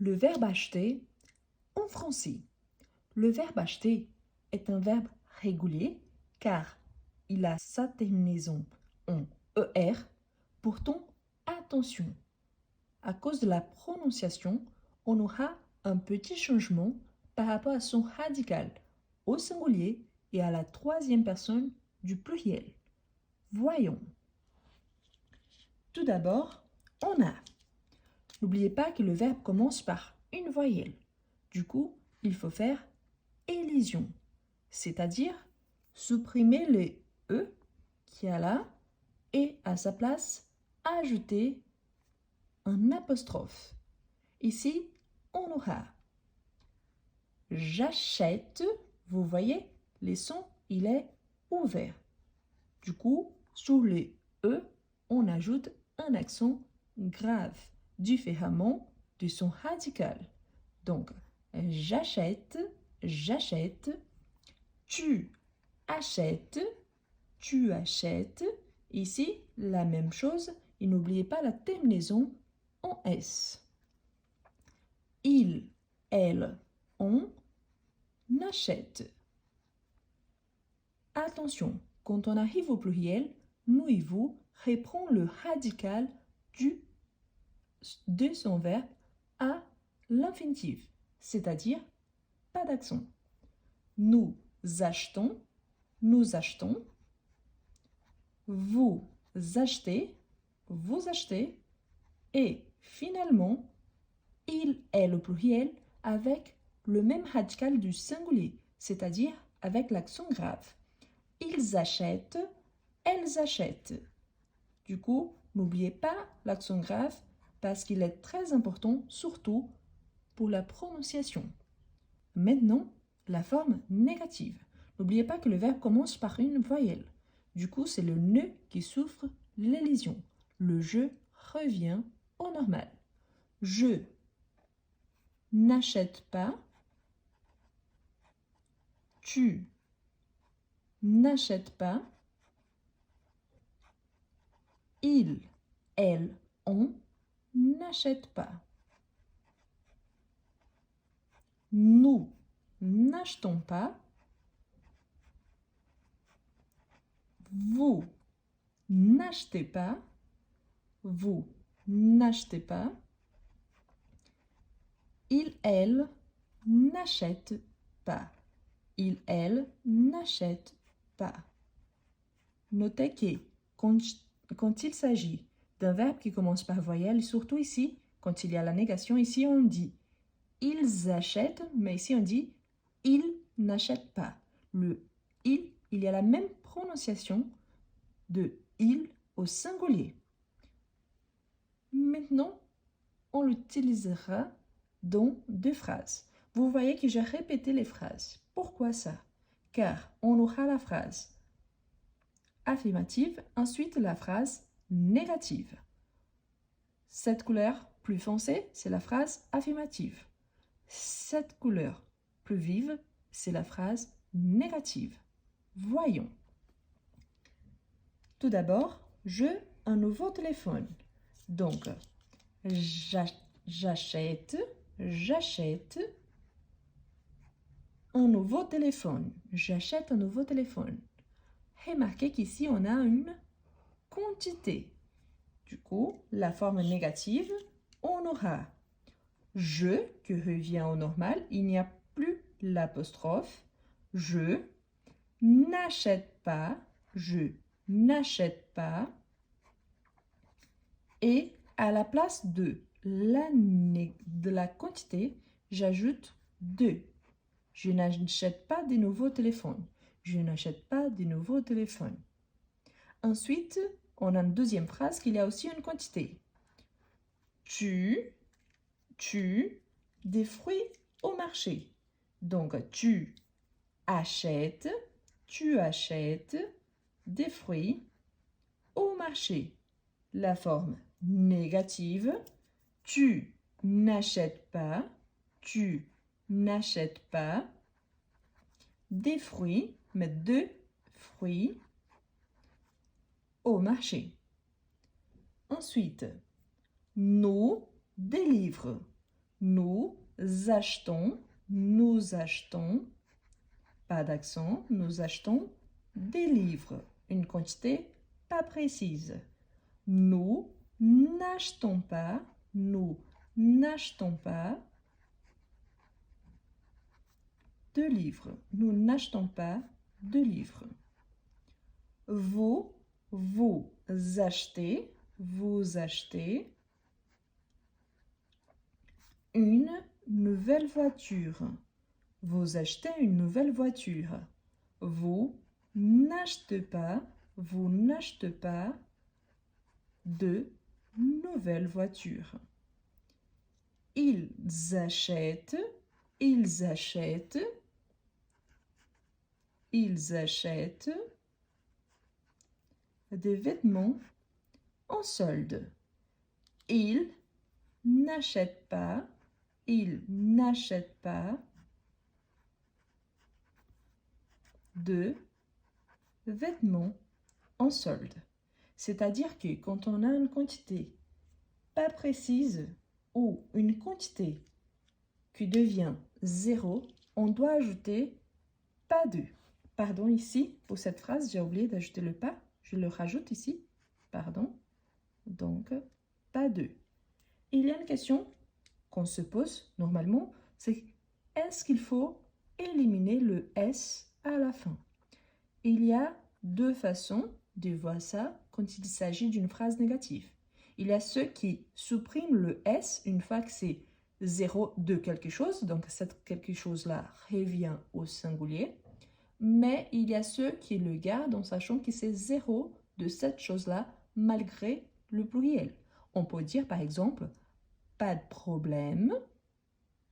Le verbe acheter en français. Le verbe acheter est un verbe régulier car il a sa terminaison en ER. Pourtant, attention, à cause de la prononciation, on aura un petit changement par rapport à son radical au singulier et à la troisième personne du pluriel. Voyons. Tout d'abord, on a. N'oubliez pas que le verbe commence par une voyelle. Du coup, il faut faire élision, c'est-à-dire supprimer les E qu'il y a là et à sa place, ajouter un apostrophe. Ici, on aura j'achète, vous voyez, les sons, il est ouvert. Du coup, sur les E, on ajoute un accent grave, différemment de son radical. Donc, j'achète, j'achète, tu achètes, tu achètes. Ici, la même chose, et n'oubliez pas la terminaison en S. Il, elle, on achète. Attention, quand on arrive au pluriel, nous et vous reprend le radical de son verbe à l'infinitif, c'est-à-dire pas d'accent. Nous achetons, nous achetons. Vous achetez, vous achetez. Et finalement, il est le pluriel avec le même radical du singulier, c'est-à-dire avec l'accent grave. Ils achètent, elles achètent. Du coup, n'oubliez pas l'accent grave parce qu'il est très important, surtout pour la prononciation. Maintenant, la forme négative. N'oubliez pas que le verbe commence par une voyelle. Du coup, c'est le ne qui souffre l'élision. Le je revient au normal. Je n'achète pas. Tu n'achètes pas. Il, elle, on n'achète pas. Nous n'achetons pas. Vous n'achetez pas. Vous n'achetez pas. Il, elle n'achète pas. Il, elle n'achète pas. Notez que quand il s'agit d'un verbe qui commence par voyelle, surtout ici, quand il y a la négation, ici on dit ils achètent, mais ici on dit ils n'achètent pas. Le il y a la même prononciation de il au singulier. Maintenant, on l'utilisera dans deux phrases. Vous voyez que j'ai répété les phrases. Pourquoi ça? Car on aura la phrase affirmative, ensuite la phrase négative. Cette couleur plus foncée, c'est la phrase affirmative. Cette couleur plus vive, c'est la phrase négative. Voyons. Tout d'abord, je un nouveau téléphone. Donc, j'achète, j'achète un nouveau téléphone. J'achète un nouveau téléphone. Remarquez qu'ici, on a une quantité. Du coup, la forme négative, on aura je qui revient au normal. Il n'y a plus l'apostrophe. Je n'achète pas. Je n'achète pas. Et à la place de la quantité, j'ajoute 2. Je n'achète pas de nouveaux téléphones. Je n'achète pas de nouveaux téléphones. Ensuite, on a une deuxième phrase qu'il y a aussi une quantité. Tu des fruits au marché. Donc, tu achètes des fruits au marché. La forme négative, tu n'achètes pas des fruits, mais de fruits au marché. Ensuite, nous, des livres. Nous achetons, nous achetons, pas d'accent, nous achetons des livres, une quantité pas précise. Nous n'achetons pas, nous n'achetons pas de livres. Nous n'achetons pas de livres. Vous achetez une nouvelle voiture. Vous achetez une nouvelle voiture. Vous n'achetez pas de nouvelles voitures. Ils achètent des vêtements en solde. Ils n'achètent pas de vêtements en solde. C'est-à-dire que quand on a une quantité pas précise ou une quantité qui devient 0, on doit ajouter pas de. Pardon, ici, pour cette phrase, j'ai oublié d'ajouter le pas. Je le rajoute ici. Pardon. Donc, pas de. Il y a une question qu'on se pose normalement, c'est est-ce qu'il faut éliminer le S à la fin? Il y a deux façons de voir ça quand il s'agit d'une phrase négative. Il y a ceux qui suppriment le S une fois que c'est 0 de quelque chose, donc cette quelque chose-là revient au singulier. Mais il y a ceux qui le gardent en sachant que c'est 0 de cette chose-là malgré le pluriel. On peut dire par exemple, pas de problème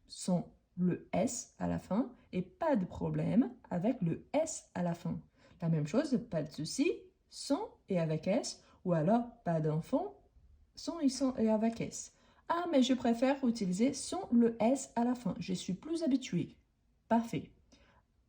sans le S à la fin et pas de problème avec le S à la fin. La même chose, pas de souci sans et avec S, ou alors pas d'enfant sans et avec S. Ah, mais je préfère utiliser sans le S à la fin. Je suis plus habituée. Parfait.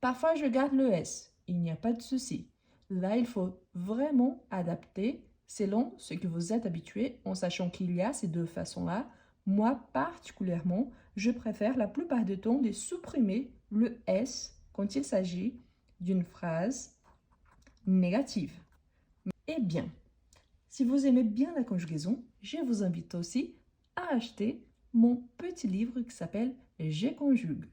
Parfois, je garde le S. Il n'y a pas de souci. Là, il faut vraiment adapter selon ce que vous êtes habitué, en sachant qu'il y a ces deux façons-là. Moi, particulièrement, je préfère la plupart du temps de supprimer le S quand il s'agit d'une phrase négative. Eh bien, si vous aimez bien la conjugaison, je vous invite aussi à acheter mon petit livre qui s'appelle « Je conjugue ».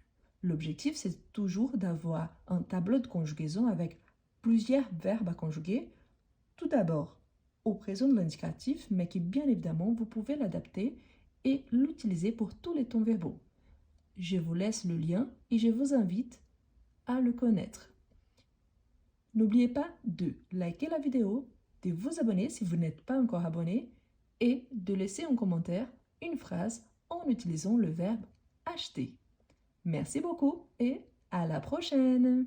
L'objectif, c'est toujours d'avoir un tableau de conjugaison avec plusieurs verbes à conjuguer. Tout d'abord, au présent de l'indicatif, mais qui bien évidemment, vous pouvez l'adapter et l'utiliser pour tous les temps verbaux. Je vous laisse le lien et je vous invite à le connaître. N'oubliez pas de liker la vidéo, de vous abonner si vous n'êtes pas encore abonné et de laisser en commentaire une phrase en utilisant le verbe acheter. Merci beaucoup et à la prochaine!